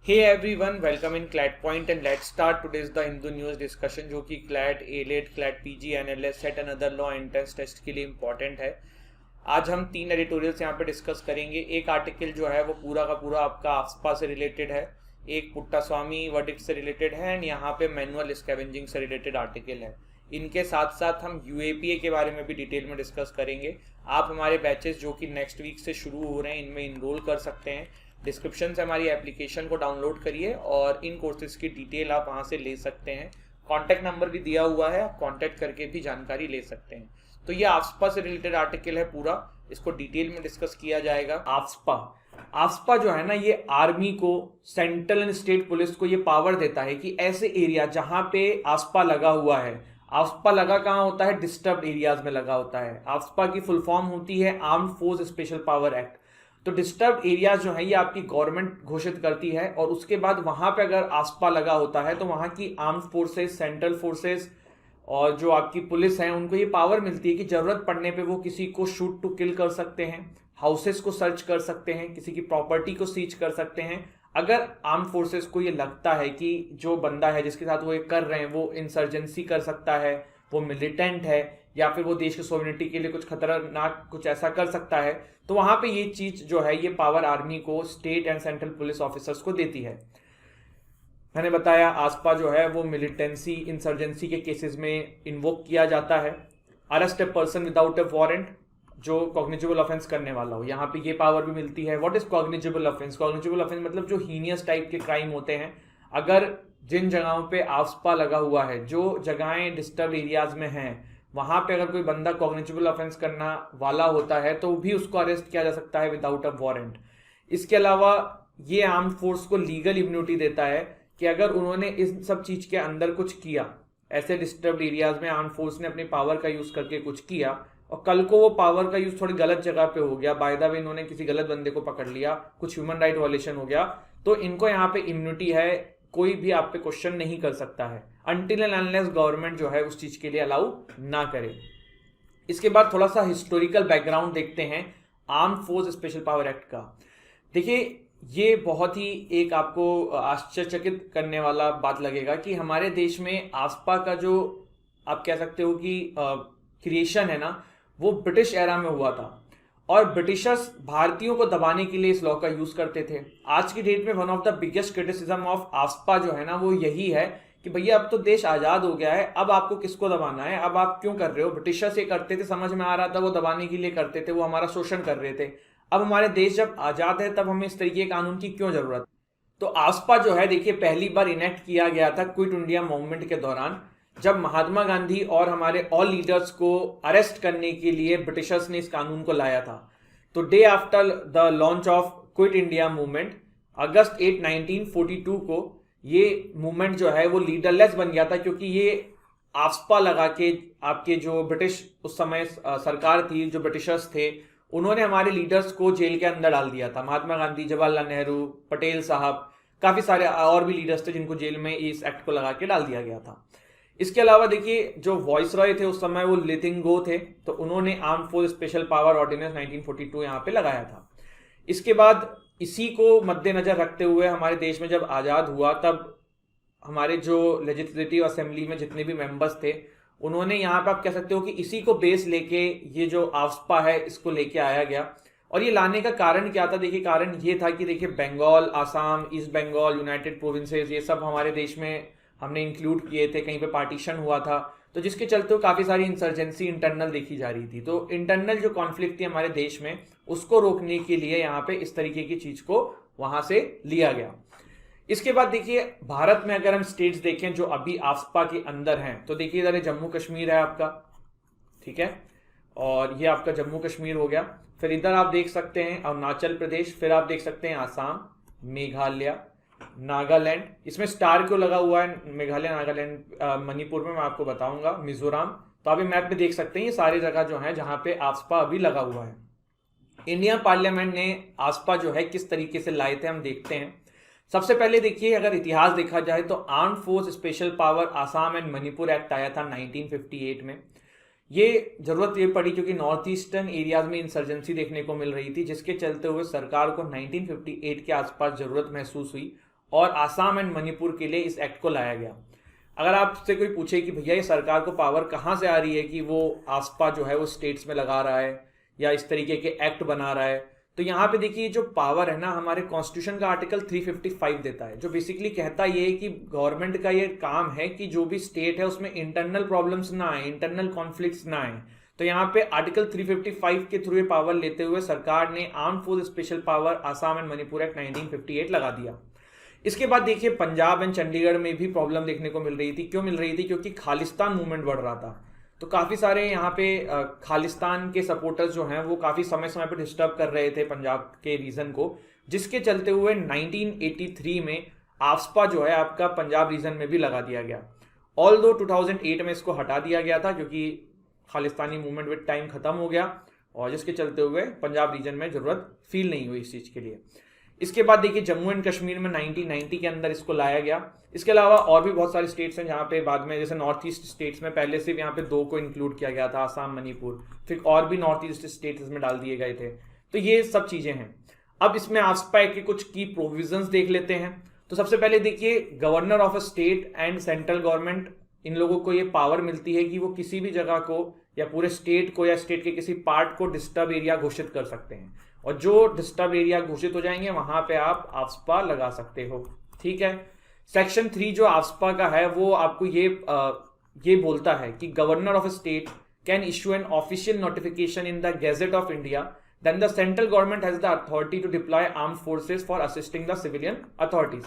Hey everyone, welcome in CLAT point and let's start today's the Hindu news discussion जो कि CLAT AILET CLAT PG NLS SET and other law entrance test के लिए important है। आज हम 3 editorials यहाँ पे डिस्कस करेंगे। एक आर्टिकल जो है वो पूरा का पूरा आपका आफ्सपा से रिलेटेड है, एक पुट्टास्वामी वर्डिक्ट से रिलेटेड है एंड यहाँ पे मैनुअल स्कैवेंजिंग से रिलेटेड आर्टिकल है। इनके साथ साथ हम यूएपीए के बारे में भी डिटेल में डिस्कस करेंगे। आप हमारे बैचेस जो कि नेक्स्ट वीक से शुरू हो रहे हैं इनमें इनरोल कर सकते हैं। डिस्क्रिप्शन से हमारी एप्लीकेशन को डाउनलोड करिए और इन कोर्सेज की डिटेल आप वहाँ से ले सकते हैं। कॉन्टैक्ट नंबर भी दिया हुआ है, आप कॉन्टैक्ट करके भी जानकारी ले सकते हैं। तो ये आफ्सपा से रिलेटेड आर्टिकल है पूरा, इसको डिटेल में डिस्कस किया जाएगा। आफ्सपा जो है ना, ये आर्मी को, सेंट्रल एंड स्टेट पुलिस को ये पावर देता है कि ऐसे एरिया जहां पे आफ्सपा लगा हुआ है, आफ्सपा लगा कहाँ होता है, डिस्टर्ब्ड एरियाज में लगा होता है। आफ्सपा की फुल फॉर्म होती है armed force special power act. तो डिस्टर्ब्ड एरियाज जो है ये आपकी गवर्नमेंट घोषित करती है और उसके बाद वहां पे अगर आफ्सपा लगा होता है तो वहां की आर्म्ड फोर्सेस, सेंट्रल फोर्सेस और जो आपकी पुलिस है उनको ये पावर मिलती है कि जरूरत पड़ने पे वो किसी को शूट टू किल कर सकते हैं, हाउसेस को सर्च कर सकते हैं, किसी की प्रॉपर्टी को सीज कर सकते हैं। अगर आर्म फोर्सेस को ये लगता है कि जो बंदा है जिसके साथ वो ये कर रहे हैं वो इंसर्जेंसी कर सकता है, वो मिलिटेंट है या फिर वो देश की सोवरेनिटी के लिए कुछ खतरनाक कुछ ऐसा कर सकता है, तो वहां पे ये चीज जो है ये पावर आर्मी को, state and central police officers को देती है। मैंने बताया आसपा जो है वो मिलिटेंसी, इंसर्जेंसी के केसेस में इन्वोक किया जाता है। Arrest a person without A warrant, जो कॉग्निजेबल ऑफेंस करने वाला हो, यहाँ पे ये पावर भी मिलती है। What is cognizable offence? Cognizable offence मतलब जो हीनियस टाइप के क्राइम होते हैं। अगर जिन जगहों पे आफ्सपा लगा हुआ है, जो जगहें डिस्टर्ब एरियाज में हैं, वहां पे अगर कोई बंदा कॉग्निजेबल ऑफेंस करना वाला होता है तो भी उसको अरेस्ट किया जा सकता है विदाउट अ वारंट। इसके अलावा ये आर्म्ड फोर्स को लीगल इम्यूनिटी देता है कि अगर उन्होंने इस सब चीज के अंदर कुछ किया, ऐसे डिस्टर्ब्ड एरियाज में आर्म्ड फोर्स ने अपनी पावर का यूज करके कुछ किया और कल को वो पावर का यूज थोड़ी गलत जगह पे हो गया, बाय द वे इन्होंने किसी गलत बंदे को पकड़ लिया, कुछ ह्यूमन राइट वायलेशन हो गया, तो इनको यहाँ पे इम्यूनिटी है, कोई भी आप पे क्वेश्चन नहीं कर सकता है अनटिल एंड अनलेस गवर्नमेंट जो है उस चीज के लिए अलाउ ना करे। इसके बाद थोड़ा सा हिस्टोरिकल बैकग्राउंड देखते हैं arm force special power act का। देखिए ये बहुत ही एक आपको आश्चर्यचकित करने वाला बात लगेगा कि हमारे देश में आफ्सपा का जो आप कह सकते हो कि क्रिएशन है ना, वो ब्रिटिश एरा में हुआ था और ब्रिटिशर्स भारतीयों को दबाने के लिए इस लॉ का यूज करते थे। आज की डेट में one of the biggest criticism of AFSPA जो है ना वो यही है कि भैया अब तो देश आजाद हो गया है, अब आपको किसको दबाना है, अब आप क्यों कर रहे हो? ब्रिटिशर्स ये करते थे, समझ में आ रहा था वो दबाने के लिए करते थे, वो हमारा शोषण कर रहे थे। अब हमारे देश जब आजाद है तब हमें इस तरीके के कानून की क्यों जरूरत? तो आफ्सपा जो है देखिए पहली बार इनेक्ट किया गया था क्विट इंडिया मूवमेंट के दौरान, जब महात्मा गांधी और हमारे ऑल लीडर्स को अरेस्ट करने के लिए ब्रिटिशर्स ने इस कानून को लाया था। तो day after the launch of Quit India Movement, अगस्त 8 1942 को ये मूवमेंट जो है वो लीडरलेस बन गया था, क्योंकि ये आफ्सपा लगा के आपके जो ब्रिटिश उस समय सरकार थी, जो ब्रिटिशर्स थे, उन्होंने हमारे लीडर्स को जेल के अंदर डाल दिया था। महात्मा गांधी, जवाहरलाल नेहरू, पटेल साहब, काफी सारे और भी लीडर्स थे जिनको जेल में इस एक्ट को लगा के डाल दिया गया था। इसके अलावा देखिए जो वॉइस रॉय थे उस समय वो लिथिंगो थे, तो उन्होंने arm force special power ordinance 1942 यहाँ पे लगाया था। इसके बाद इसी को मद्देनजर रखते हुए हमारे देश में जब आजाद हुआ तब हमारे जो लेजिस्लेटिव असेंबली में जितने भी मेंबर्स थे उन्होंने यहाँ पे आप कह सकते हो कि इसी को बेस लेके ये जो आफ्सपा है इसको लेके आया गया। और ये लाने का कारण क्या था? देखिए कारण ये था कि देखिए Bengal, Assam, east Bengal, United Provinces, ये सब हमारे देश में हमने इंक्लूड किए थे, कहीं पे पार्टीशन हुआ था, तो जिसके चलते काफी सारी इंसर्जेंसी इंटरनल देखी जा रही थी। तो इंटरनल जो कॉन्फ्लिक्ट थी हमारे देश में उसको रोकने के लिए यहाँ पे इस तरीके की चीज को वहां से लिया गया। इसके बाद देखिए भारत में अगर हम स्टेट्स देखें जो अभी आफ्सपा के अंदर हैं, तो देखिए इधर जम्मू कश्मीर है आपका, ठीक है, और ये आपका जम्मू कश्मीर हो गया। फिर इधर आप देख सकते हैं अरुणाचल प्रदेश, फिर आप देख सकते हैं आसाम, मेघालय, नागालैंड। इसमें स्टार क्यों लगा हुआ है? मेघालय, नागालैंड, मणिपुर में मैं आपको बताऊंगा, मिजोरम। तो आप मैप में देख सकते हैं ये सारी जगह जो है जहां पे आफ्सपा अभी लगा हुआ है। इंडियन पार्लियामेंट ने आफ्सपा जो है किस तरीके से लाए थे हम देखते हैं। सबसे पहले देखिए अगर इतिहास देखा जाए तो arm force special power Assam and Manipur act आया था 1958 में। ये जरूरत ये पड़ी क्योंकि नॉर्थ ईस्टर्न एरियाज में इंसर्जेंसी देखने को मिल रही थी, जिसके चलते हुए सरकार को 1958 के आसपास जरूरत महसूस हुई और आसाम एंड मणिपुर के लिए इस एक्ट को लाया गया। अगर आपसे कोई पूछे कि भैया ये सरकार को पावर कहाँ से आ रही है कि वो आसपा जो है वो स्टेट्स में लगा रहा है या इस तरीके के एक्ट बना रहा है, तो यहाँ पे देखिए जो पावर है ना, हमारे कॉन्स्टिट्यूशन का आर्टिकल 355 देता है, जो बेसिकली कहता ये है कि गवर्नमेंट का ये काम है कि जो भी स्टेट है उसमें इंटरनल प्रॉब्लम्स ना आए, इंटरनल कॉन्फ्लिक्ट्स ना आए। तो यहाँ पे आर्टिकल 355 के थ्रू ये पावर लेते हुए सरकार ने arm force special power Assam and Manipur act 1958 लगा दिया। इसके बाद देखिए पंजाब एंड चंडीगढ़ में भी प्रॉब्लम देखने को मिल रही थी। क्यों मिल रही थी? क्योंकि खालिस्तान मूवमेंट बढ़ रहा था। तो काफ़ी सारे यहाँ पे खालिस्तान के सपोर्टर्स जो हैं वो काफ़ी समय समय पे डिस्टर्ब कर रहे थे पंजाब के रीजन को, जिसके चलते हुए 1983 में आफ्सपा जो है आपका पंजाब रीजन में भी लगा दिया गया। ऑल दो 2008 में इसको हटा दिया गया था क्योंकि खालिस्तानी मूवमेंट विद टाइम खत्म हो गया, और जिसके चलते हुए पंजाब रीजन में जरूरत फील नहीं हुई इस चीज़ के लिए। इसके बाद देखिए जम्मू एंड कश्मीर में 1990 के अंदर इसको लाया गया। इसके अलावा और भी बहुत सारे स्टेट्स हैं जहाँ पे बाद में, जैसे नॉर्थ ईस्ट स्टेट्स में पहले सिर्फ यहाँ पे 2 को इंक्लूड किया गया था, आसाम मणिपुर, फिर और भी नॉर्थ ईस्ट स्टेट्स इसमें डाल दिए गए थे। तो ये सब चीज़ें हैं। अब इसमें आफ्सपा के कुछ की प्रोविजंस देख लेते हैं। तो सबसे पहले देखिए governor of a state and central government, इन लोगों को ये पावर मिलती है कि वो किसी भी जगह को या पूरे स्टेट को या स्टेट के किसी पार्ट को डिस्टर्ब एरिया घोषित कर सकते हैं, और जो डिस्टर्ब एरिया घोषित हो जाएंगे वहां पे आप आफ्सपा लगा सकते हो। ठीक है। सेक्शन 3 जो आफ्सपा का है वो आपको ये बोलता है कि governor of a state can issue an official notification in the gazette of India, then the central government has the authority to deploy armed forces for assisting the civilian authorities.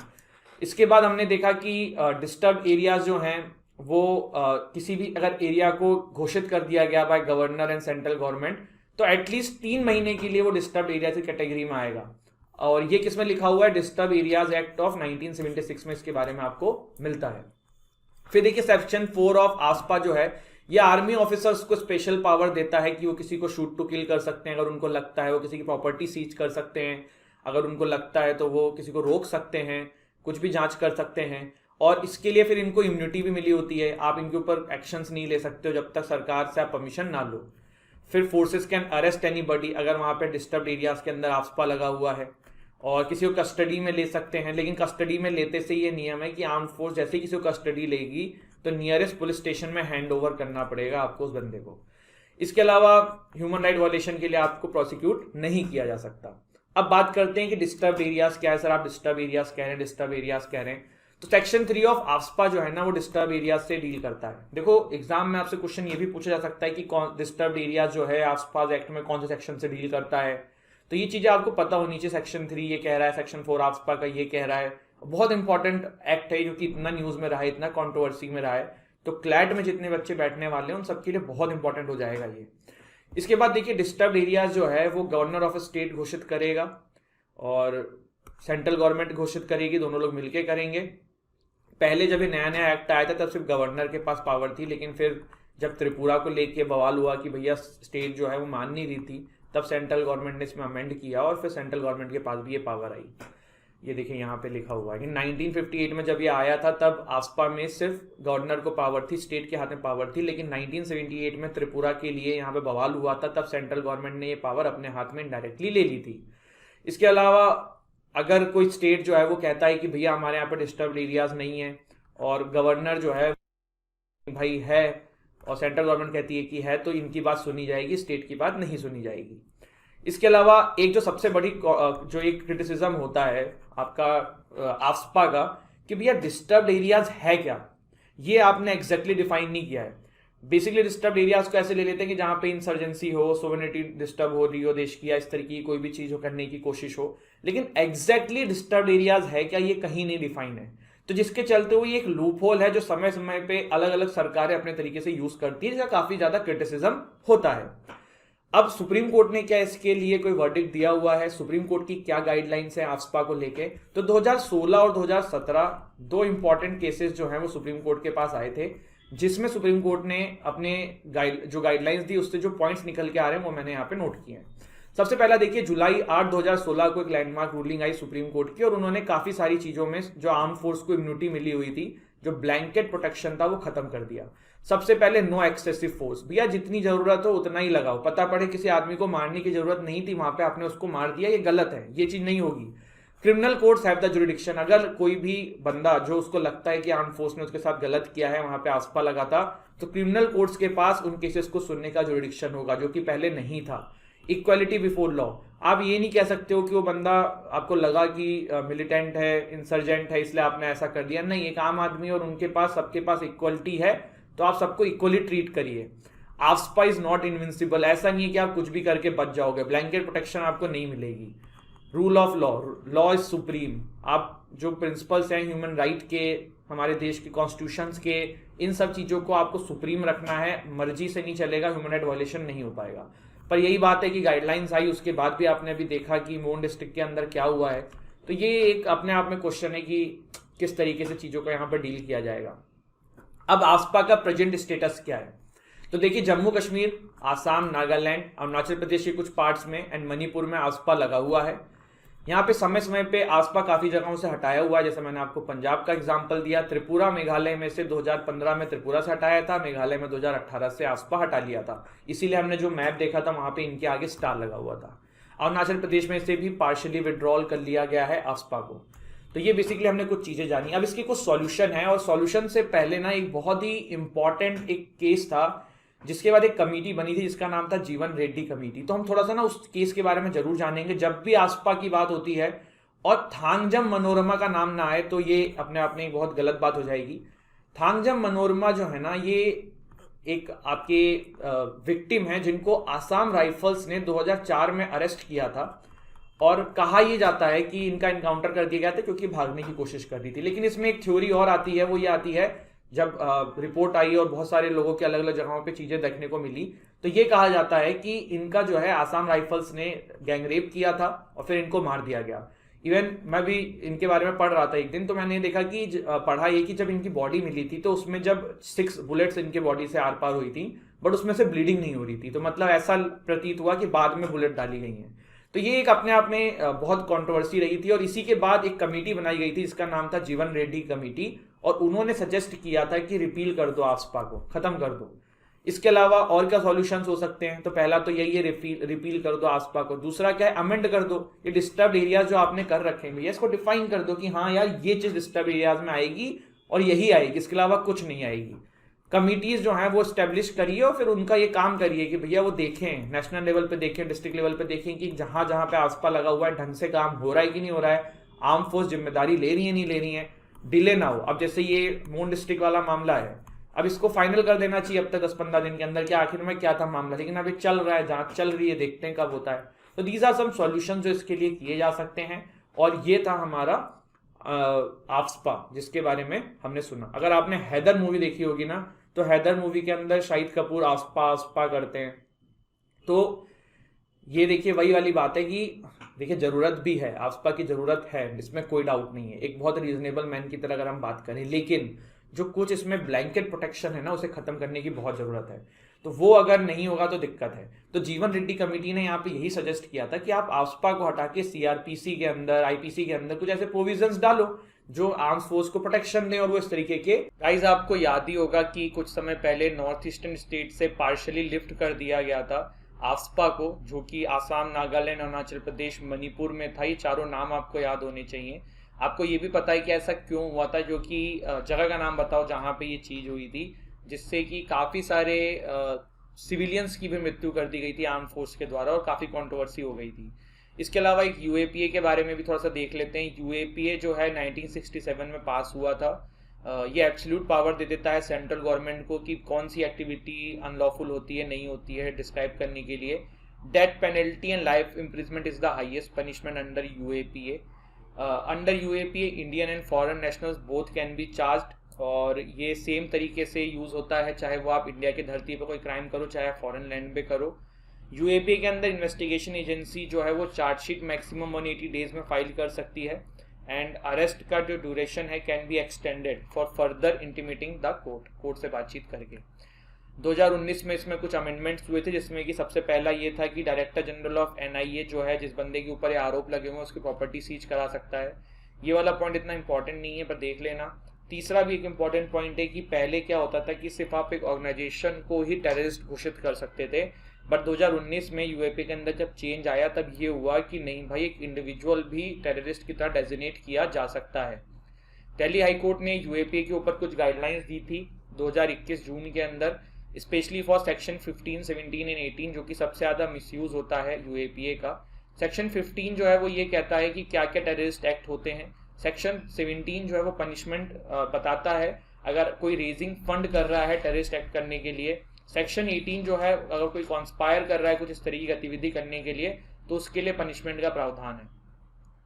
इसके बाद हमने देखा कि डिस्टर्ब एरियाज जो हैं वो किसी भी अगर एरिया को घोषित कर दिया गया by governor and central government, तो एटलीस्ट 3 महीने के लिए वो डिस्टर्ब एरिया की कैटेगरी में आएगा। और ये किसमें लिखा हुआ है? डिस्टर्ब एरियाज एक्ट ऑफ 1976 में इसके बारे में आपको मिलता है। फिर देखिए सेक्शन 4 ऑफ आफ्सपा जो है ये आर्मी ऑफिसर्स को स्पेशल पावर देता है कि वो किसी को शूट टू किल कर सकते हैं अगर उनको लगता है, वो किसी की प्रॉपर्टी सीज कर सकते हैं अगर उनको लगता है, तो वो किसी को रोक सकते हैं, कुछ भी जांच कर सकते हैं। और इसके लिए फिर इनको इम्यूनिटी भी मिली होती है, आप इनके ऊपर एक्शंस नहीं ले सकते हो जब तक सरकार से आप परमिशन ना लो। फिर फोर्सेस कैन अरेस्ट एनीबॉडी, अगर वहां पे डिस्टर्ब एरियाज के अंदर आफ्सपा लगा हुआ है, और किसी को कस्टडी में ले सकते हैं। लेकिन कस्टडी में लेते से ये नियम है कि आर्म्ड फोर्स जैसे ही किसी को कस्टडी लेगी तो नियरेस्ट पुलिस स्टेशन में हैंड ओवर करना पड़ेगा आपको उस बंदे को। इसके अलावा ह्यूमन राइट वायलेशन के लिए आपको प्रोसिक्यूट नहीं किया जा सकता। अब बात करते हैं कि डिस्टर्ब एरियाज क्या है। सर आप डिस्टर्ब एरियाज कह रहे हैं, डिस्टर्ब एरियाज कह रहे हैं, तो सेक्शन 3 ऑफ आफ्सपा जो है ना वो डिस्टर्ब एरियाज से डील करता है। देखो एग्जाम में आपसे क्वेश्चन ये भी पूछा जा सकता है कि कौन डिस्टर्ब एरियाज जो है आफ्सपा एक्ट में कौन से सेक्शन से डील करता है, तो ये चीजें आपको पता होनी चाहिए। सेक्शन 3 ये कह रहा है, सेक्शन 4 आफ्सपा का ये कह रहा है। बहुत इंपॉर्टेंट एक्ट है जो कि इतना न्यूज में रहा है, इतना कॉन्ट्रोवर्सी में रहा है, तो क्लैट में जितने बच्चे बैठने वाले हैं उन सबके लिए बहुत इंपॉर्टेंट हो जाएगा ये। इसके बाद देखिए डिस्टर्ब एरियाज जो है वो गवर्नर ऑफ स्टेट घोषित करेगा और सेंट्रल गवर्नमेंट घोषित करेगी, दोनों लोग मिलकर करेंगे। पहले जब ये नया नया एक्ट आया था तब सिर्फ गवर्नर के पास पावर थी, लेकिन फिर जब त्रिपुरा को लेके बवाल हुआ कि भैया स्टेट जो है वो मान नहीं रही थी, तब सेंट्रल गवर्नमेंट ने इसमें अमेंड किया और फिर सेंट्रल गवर्नमेंट के पास भी ये पावर आई। ये देखिए यहाँ पे लिखा हुआ है कि 1958 में जब ये आया था तब आफ्सपा में सिर्फ गवर्नर को पावर थी, स्टेट के हाथ में पावर थी, लेकिन 1978 में त्रिपुरा के लिए यहाँ पे बवाल हुआ था, तब सेंट्रल गवर्नमेंट ने ये पावर अपने हाथ में इनडायरेक्टली ले ली थी। इसके अलावा अगर कोई स्टेट जो है वो कहता है कि भैया हमारे यहाँ पे डिस्टर्ब एरियाज नहीं है, और गवर्नर जो है भाई है और सेंट्रल गवर्नमेंट कहती है कि है, तो इनकी बात सुनी जाएगी, स्टेट की बात नहीं सुनी जाएगी। इसके अलावा एक जो सबसे बड़ी जो एक क्रिटिसिज्म होता है आपका आफ्सपा का कि भैया डिस्टर्ब एरियाज है क्या, ये आपने एग्जैक्टली डिफाइन नहीं किया है। बेसिकली डिस्टर्ब एरियाज को ऐसे ले लेते हैं कि जहां पे इंसर्जेंसी हो, सोवरेनिटी डिस्टर्ब हो रही हो देश की, या इस तरह की कोई भी चीज हो करने की कोशिश हो, लेकिन एग्जैक्टली डिस्टर्ब एरियाज है क्या ये कहीं नहीं डिफाइन है। तो जिसके चलते हुए एक लूप होल है जो समय समय पे अलग अलग सरकारें अपने तरीके से यूज करती है, जिसका काफी ज्यादा क्रिटिसिज्म होता है। अब सुप्रीम कोर्ट ने क्या इसके लिए कोई वर्डिक्ट दिया हुआ है, सुप्रीम कोर्ट की क्या गाइडलाइंस है आफ्सपा को लेके, तो 2016 और 2017 दो इंपॉर्टेंट केसेस जो हैं वो सुप्रीम कोर्ट के पास आए थे, जिसमें सुप्रीम कोर्ट ने अपने जो गाइडलाइंस दी उससे जो पॉइंट्स निकल के आ रहे हैं वो मैंने यहाँ पे नोट किए हैं। सबसे पहला देखिए जुलाई 8 2016 को एक लैंडमार्क रूलिंग आई सुप्रीम कोर्ट की, और उन्होंने काफी सारी चीजों में जो आर्म फोर्स को इम्यूनिटी मिली हुई थी, जो ब्लैंकेट प्रोटेक्शन था, वो खत्म कर दिया। सबसे पहले नो एक्सेसिव फोर्स, भैया जितनी जरूरत हो उतना ही लगाओ, पता पड़े किसी आदमी को मारने की जरूरत नहीं थी वहां पे आपने उसको मार दिया, ये गलत है, ये चीज नहीं होगी। Criminal courts have the jurisdiction. अगर कोई भी बंदा जो उसको लगता है कि आर्म फोर्स ने उसके साथ गलत किया है, वहां पे आस्पा लगा था, तो क्रिमिनल कोर्ट्स के पास उन केसेस को सुनने का जुरिडिक्शन होगा, जो कि पहले नहीं था। Equality before law. आप ये नहीं कह सकते हो कि वो बंदा आपको लगा कि मिलिटेंट है, इंसर्जेंट है, इसलिए आपने ऐसा कर दिया। नहीं, एक आम आदमी और उनके पास, सबके पास इक्वलिटी है, तो आप सबको इक्वली ट्रीट करिए। AFSPA is not invincible. ऐसा नहीं है कि आप कुछ भी करके बच जाओगे, ब्लैंकेट प्रोटेक्शन आपको नहीं मिलेगी। Rule of law, law is supreme. आप जो प्रिंसिपल्स हैं ह्यूमन राइट के, हमारे देश के कॉन्स्टिट्यूशंस के, इन सब चीजों को आपको सुप्रीम रखना है। मर्जी से नहीं चलेगा, ह्यूमन राइट वायलेशन नहीं हो पाएगा। पर यही बात है कि गाइडलाइंस आई, उसके बाद भी आपने अभी देखा कि मोन डिस्ट्रिक्ट के अंदर क्या हुआ है। तो ये एक अपने आप में क्वेश्चन है कि किस तरीके से चीजों का यहाँ पर डील किया जाएगा। अब आस्पा का प्रेजेंट स्टेटस क्या है? तो देखिए, जम्मू कश्मीर, आसाम, नागालैंड, अरुणाचल प्रदेश के कुछ पार्ट्स में एंड मणिपुर में आस्पा लगा हुआ है। यहाँ पे समय समय पे आस्पा काफी जगहों से हटाया हुआ है, जैसे मैंने आपको पंजाब का एग्जांपल दिया। त्रिपुरा मेघालय में से 2015 में त्रिपुरा से हटाया था, मेघालय में 2018 से आस्पा हटा लिया था। इसीलिए हमने जो मैप देखा था वहां पे इनके आगे स्टार लगा हुआ था। अरुणाचल प्रदेश में से भी पार्शियली विड्रॉल कर लिया गया है आस्पा को। तो ये बेसिकली हमने कुछ चीजें जानी। अब इसकी कुछ सॉल्यूशन है, और सॉल्यूशन से पहले ना एक बहुत ही इंपॉर्टेंट एक केस था, जिसके बाद एक कमेटी बनी थी जिसका नाम था जीवन रेड्डी कमेटी। तो हम थोड़ा सा ना उस केस के बारे में जरूर जानेंगे। जब भी आस्पा की बात होती है और थांगजम मनोरमा का नाम ना आए तो ये अपने आप में एक बहुत गलत बात हो जाएगी। थांगजम मनोरमा जो है ना, ये एक आपके विक्टिम है जिनको आसाम राइफल्स ने 2004 में अरेस्ट किया था, और कहा यह जाता है कि इनका इनकाउंटर कर दिया गया था क्योंकि भागने की कोशिश कर रही थी। लेकिन इसमें एक थ्योरी और आती है, वो ये आती है, जब रिपोर्ट आई और बहुत सारे लोगों के अलग अलग जगहों पे चीजें देखने को मिली, तो ये कहा जाता है कि इनका जो है आसाम राइफल्स ने गैंगरेप किया था और फिर इनको मार दिया गया। इवन मैं भी इनके बारे में पढ़ रहा था एक दिन, तो मैंने देखा कि पढ़ा ये कि जब इनकी बॉडी मिली थी तो उसमें जब 6 बुलेट्स इनके बॉडी से आर पार हुई थी, बट उसमें से ब्लीडिंग नहीं हो रही थी। तो मतलब ऐसा प्रतीत हुआ कि बाद में बुलेट डाली गई है। तो ये एक अपने आप में बहुत कंट्रोवर्सी रही थी, और इसी के बाद एक कमेटी बनाई गई थी जिसका नाम था जीवन रेड्डी कमेटी, और उन्होंने सजेस्ट किया था कि रिपील कर दो आस्पा को, खत्म कर दो। इसके अलावा और क्या सॉल्यूशंस हो सकते हैं? तो पहला तो यही है, रिपील कर दो आस्पा को। दूसरा क्या है? अमेंड कर दो। ये डिस्टर्ब एरियाज जो आपने कर रखे हैं, इसको डिफाइन कर दो कि हाँ यार, ये चीज डिस्टर्ब एरियाज में आएगी और यही आएगी, इसके अलावा कुछ नहीं आएगी। कमिटीज जो हैं वो स्टैब्लिश करिए, और फिर उनका ये काम करिए कि भैया वो देखें, नेशनल लेवल पे देखें, डिस्ट्रिक्ट लेवल पे देखें कि जहां जहां पे आस्पा लगा हुआ है ढंग से काम हो रहा है कि नहीं हो रहा है, आर्म फोर्स जिम्मेदारी ले रही है नहीं ले रही है, डिले ना हो। अब जैसे ये मोन डिस्ट्रिक्ट वाला मामला है, अब इसको फाइनल कर देना चाहिए अब तक 10-15 दिन के अंदर कि आखिर में क्या था मामला, लेकिन अभी चल रहा है, जांच चल रही है, देखते हैं कब होता है। तो दीज आर सम सॉल्यूशन जो इसके लिए किए जा सकते हैं, और ये था हमारा आस्पा जिसके बारे में हमने सुना। अगर आपने हैदर मूवी देखी होगी ना, तो हैदर मूवी के अंदर शाहिद कपूर आस्पा आस्पा करते हैं। तो ये देखिए वही वाली बात है कि देखिए जरूरत भी है, आस्पा की जरूरत है, इसमें कोई डाउट नहीं है, एक बहुत रीजनेबल मैन की तरह अगर हम बात करें। लेकिन जो कुछ इसमें ब्लैंकेट प्रोटेक्शन है ना, उसे खत्म करने की बहुत जरूरत है। तो वो अगर नहीं होगा तो दिक्कत है। तो जीवन रेड्डी कमेटी ने यहाँ पे यही सजेस्ट किया था कि आप आस्पा को हटा के सीआरपीसी के अंदर, आईपीसी के अंदर कुछ ऐसे प्रोविजंस डालो जो आर्म्स फोर्स को प्रोटेक्शन दे, और वो इस तरीके के। गाइस, आपको याद ही होगा कि कुछ समय पहले नॉर्थ ईस्टर्न स्टेट से पार्शियली लिफ्ट कर दिया गया था आस्पा को, जो कि आसाम, नागालैंड, अरुणाचल प्रदेश, मणिपुर में था। ये चारों नाम आपको याद होने चाहिए। आपको ये भी पता है कि ऐसा क्यों हुआ था, जो कि जगह का नाम बताओ जहां पे ये चीज हुई थी, जिससे कि काफी सारे सिविलियंस की भी मृत्यु कर दी गई थी आर्म फोर्स के द्वारा, और काफी कंट्रोवर्सी हो गई थी। इसके अलावा एक यूएपीए के बारे में भी थोड़ा सा देख लेते हैं। यूएपीए जो है 1967 में पास हुआ था। ये एब्सोल्यूट पावर दे देता है सेंट्रल गवर्नमेंट को कि कौन सी एक्टिविटी अनलॉफुल होती है, नहीं होती है, डिस्क्राइब करने के लिए। Death penalty and life imprisonment is the highest punishment under UAPA. Under UAPA Indian and foreign nationals both can be charged, और ये सेम तरीके से यूज होता है चाहे वो आप इंडिया की धरती पर कोई क्राइम करो, चाहे फॉरेन लैंड पे करो। यूएपीए के अंदर इन्वेस्टिगेशन एजेंसी जो है वो चार्जशीट मैक्सिमम 180 डेज में फाइल कर सकती है, एंड अरेस्ट का जो ड्यूरेशन है can be extended for further intimating the court से बातचीत करके। 2019 में इसमें कुछ अमेंडमेंट्स हुए थे, जिसमें कि सबसे पहला ये था कि डायरेक्टर जनरल ऑफ एनआईए जो है, जिस बंदे के ऊपर ये आरोप लगे हुए हैं, उसकी प्रॉपर्टी सीज करा सकता है। ये वाला पॉइंट इतना इंपॉर्टेंट नहीं है, पर देख लेना। तीसरा भी एक इंपॉर्टेंट पॉइंट है कि पहले क्या होता था कि सिर्फ आप एक ऑर्गेनाइजेशन को ही टेररिस्ट घोषित कर सकते थे, बट 2019 में यूएपी के अंदर जब चेंज आया तब ये हुआ कि नहीं भाई, एक इंडिविजुअल भी टेररिस्ट की तरह डेजिग्नेट किया जा सकता है। दिल्ली हाई कोर्ट ने यूएपीए के ऊपर कुछ गाइडलाइंस दी थी 2021 जून के अंदर, स्पेशली फॉर सेक्शन 15, 17 एंड 18, जो कि सबसे ज़्यादा मिसयूज होता है यूएपीए का। सेक्शन 15 जो है वो ये कहता है कि क्या क्या टेररिस्ट एक्ट होते हैं। सेक्शन 17 जो है वो पनिशमेंट बताता है अगर कोई रेजिंग फंड कर रहा है टेररिस्ट एक्ट करने के लिए। सेक्शन 18 जो है अगर कोई कॉन्स्पायर कर रहा है कुछ इस तरह की गतिविधि करने के लिए तो उसके लिए पनिशमेंट का प्रावधान है।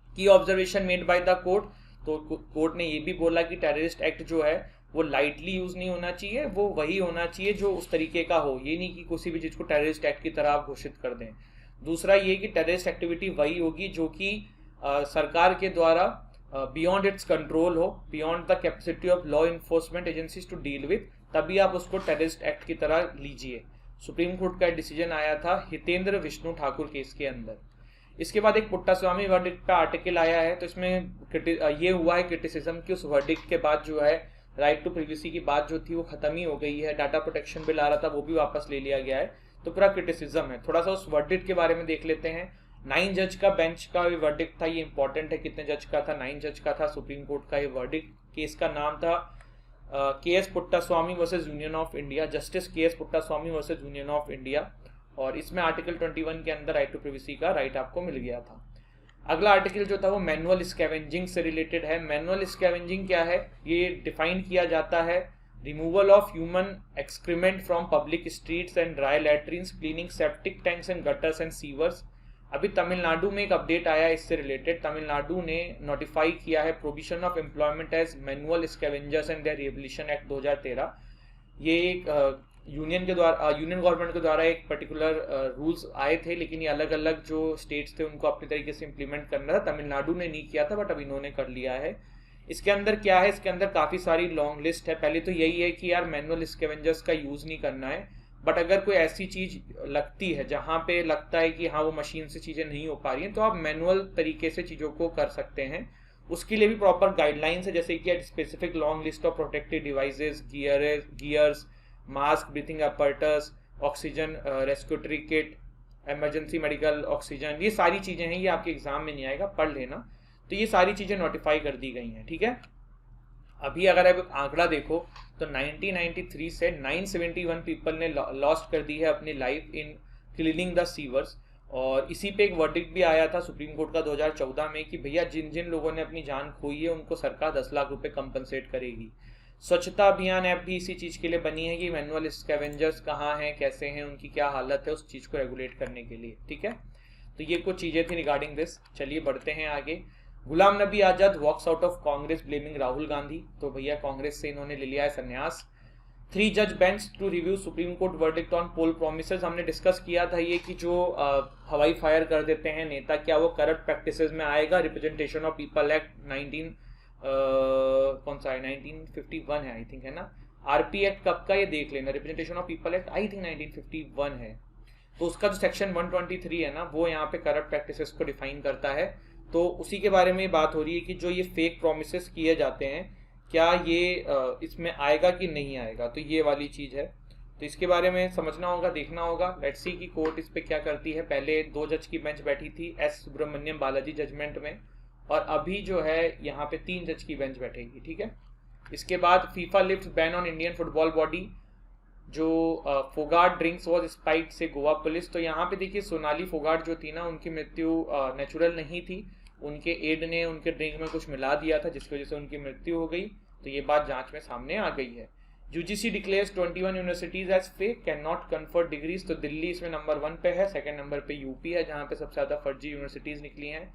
की observation made by the court, तो कोर्ट ने ये भी बोला कि टेररिस्ट एक्ट जो है वो लाइटली यूज नहीं होना चाहिए, वो वही होना चाहिए जो उस तरीके का हो, ये नहीं कि किसी भी चीज को टेररिस्ट एक्ट की तरह आप घोषित कर दें। दूसरा ये कि टेररिस्ट एक्टिविटी वही होगी जो कि सरकार के द्वारा बियॉन्ड इट्स कंट्रोल हो, beyond the capacity of law enforcement agencies to deal with, तभी आप उसको टेररिस्ट एक्ट की तरह लीजिए। सुप्रीम कोर्ट का डिसीजन आया था हितेंद्र विष्णु ठाकुर केस के अंदर। इसके बाद एक पुट्टास्वामी वर्डिक्ट का आर्टिकल आया है, तो इसमें ये हुआ है क्रिटिसिज्म कि उस वर्डिक्ट के बाद जो है राइट टू प्रिवेसी की बात जो थी वो खत्म ही हो गई है, डाटा प्रोटेक्शन बिल आ रहा था वो भी वापस ले लिया गया है, तो पूरा क्रिटिसिज्म है। थोड़ा सा उस वर्डिक्ट के बारे में देख लेते हैं। 9 जज का बेंच का ये वर्डिक्ट था, ये इंपॉर्टेंट है कितने जज का था, 9 जज का था सुप्रीम कोर्ट का ये वर्डिक्ट। केस का नाम था KS Puttaswamy versus union of India, justice KS Puttaswamy versus union of India, और इसमें आर्टिकल 21 के अंदर राइट टू प्रिवेसी का राइट आपको मिल गया था। अगला आर्टिकल जो था वो मैनुअल स्कैवेंजिंग से रिलेटेड है। मैनुअल स्कैवेंजिंग क्या है, ये डिफाइन किया जाता है removal of human excrement from public streets and dry latrines, cleaning septic tanks and gutters and sewers. अभी तमिलनाडु में एक अपडेट आया इससे रिलेटेड, तमिलनाडु ने नोटिफाई किया है provision of employment as manual scavengers and their rehabilitation act 2013। ये एक यूनियन गवर्नमेंट के द्वारा एक पर्टिकुलर रूल्स आए थे, लेकिन ये अलग अलग जो स्टेट्स थे उनको अपने तरीके से इम्प्लीमेंट करना था। तमिलनाडु ने नहीं किया था बट अब इन्होंने कर लिया है। इसके अंदर क्या है, इसके अंदर काफ़ी सारी लॉन्ग लिस्ट है। पहले तो यही है कि यार मैनुअल स्कैवेंजर्स का यूज़ नहीं करना है, बट अगर कोई ऐसी चीज़ लगती है जहाँ पे लगता है कि हाँ वो मशीन से चीज़ें नहीं हो पा रही हैं तो आप मैनुअल तरीके से चीज़ों को कर सकते हैं। उसके लिए भी प्रॉपर गाइडलाइंस है, जैसे कि specific long list of protective devices, gears, mask, breathing apparatus, oxygen respiratory kit, emergency medical oxygen, ये सारी चीज़ें हैं। ये आपके एग्जाम में नहीं आएगा, पढ़ लेना। तो ये सारी चीज़ें नोटिफाई कर दी गई हैं, ठीक है। अभी अगर आप आंकड़ा देखो तो 1993 से 971 पीपल ने लॉस्ट कर दी है अपनी life in cleaning the sewers, और इसी पे एक वर्डिक्ट भी आया था सुप्रीम कोर्ट का 2014 में कि भैया जिन जिन लोगों ने अपनी जान खोई है उनको सरकार 10 लाख रुपए कंपनसेट करेगी। स्वच्छता अभियान ऐप भी इसी चीज़ के लिए बनी है कि मैनुअल स्कैवेंजर्स कहाँ हैं, कैसे हैं, उनकी क्या हालत है, उस चीज़ को रेगुलेट करने के लिए, ठीक है। तो ये कुछ चीज़ें थी रिगार्डिंग दिस। चलिए बढ़ते हैं आगे। Ghulam Nabi Azad walks out of Congress blaming Rahul Gandhi, तो भैया कांग्रेस से इन्होंने ले लिया है संन्यास। 3 जज bench to review Supreme Court verdict on poll promises. हमने डिस्कस किया था ये कि जो हवाई फायर कर देते हैं नेता, क्या वो करप्ट प्रैक्टिसेस में आएगा। रिप्रेजेंटेशन ऑफ पीपल एक्ट 1951 है आई थिंक, है ना। आरपी एक्ट कब का ये देख लेना। Representation of people act I think 1951 है, तो उसका जो सेक्शन 123 है ना वो यहाँ पे करप्ट प्रैक्टिसेस को डिफाइन करता है। तो उसी के बारे में बात हो रही है कि जो ये फेक प्रोमिसेस किए जाते हैं क्या ये इसमें आएगा कि नहीं आएगा, तो ये वाली चीज़ है। तो इसके बारे में समझना होगा, देखना होगा। लेट्स सी कि कोर्ट इस पे क्या करती है। पहले 2 जज की बेंच बैठी थी एस सुब्रमण्यम बालाजी जजमेंट में, और अभी जो है यहाँ पे 3 जज की बेंच बैठेगी, ठीक है। इसके बाद FIFA lifts ban on Indian football body, जो फोगाट ड्रिंक्स वॉज स्पाइक्ड से गोवा पुलिस। तो यहाँ पे देखिए सोनाली फोगाट जो थी ना, उनकी मृत्यु नेचुरल नहीं थी, उनके एड ने उनके ड्रिंक में कुछ मिला दिया था जिसकी वजह से उनकी मृत्यु हो गई। तो ये बात जांच में सामने आ गई है। UGC declares 21 universities as fake, can not confer degrees. तो दिल्ली इसमें नंबर 1 पे है, सेकंड नंबर पे यूपी है जहाँ पे सबसे ज़्यादा फर्जी यूनिवर्सिटीज़ निकली हैं।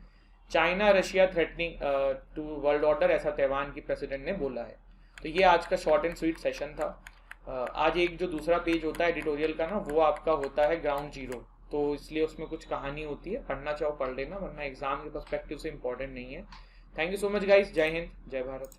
China Russia threatening to world order, ऐसा ताइवान की प्रेसिडेंट ने बोला है। तो ये आज का शॉर्ट एंड स्वीट सेशन था। आज एक जो दूसरा पेज होता है एडिटोरियल का ना, वो आपका होता है ग्राउंड जीरो, तो इसलिए उसमें कुछ कहानी होती है, पढ़ना चाहो पढ़ लेना, वरना एग्जाम के पर्सपेक्टिव से इंपॉर्टेंट नहीं है। Thank you so much guys, जय हिंद, जय भारत।